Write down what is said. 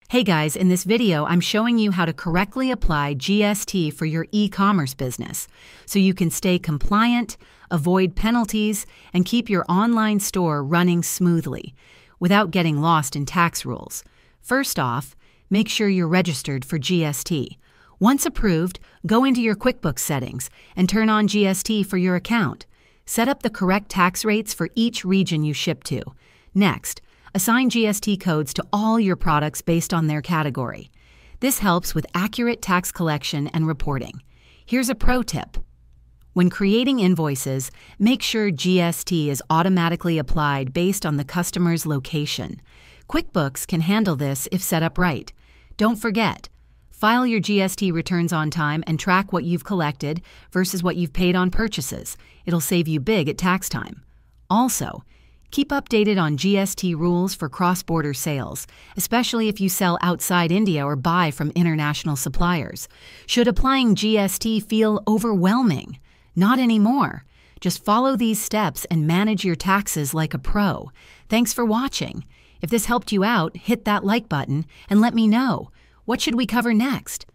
Hey guys, in this video, I'm showing you how to correctly apply GST for your e-commerce business so you can stay compliant, avoid penalties, and keep your online store running smoothly without getting lost in tax rules. First off, make sure you're registered for GST. Once approved, go into your QuickBooks settings and turn on GST for your account. Set up the correct tax rates for each region you ship to. Next, assign GST codes to all your products based on their category. This helps with accurate tax collection and reporting. Here's a pro tip. When creating invoices, make sure GST is automatically applied based on the customer's location. QuickBooks can handle this if set up right. Don't forget, file your GST returns on time and track what you've collected versus what you've paid on purchases. It'll save you big at tax time. Also, keep updated on GST rules for cross-border sales, especially if you sell outside India or buy from international suppliers. Should applying GST feel overwhelming? Not anymore. Just follow these steps and manage your taxes like a pro. Thanks for watching. If this helped you out, hit that like button and let me know. What should we cover next?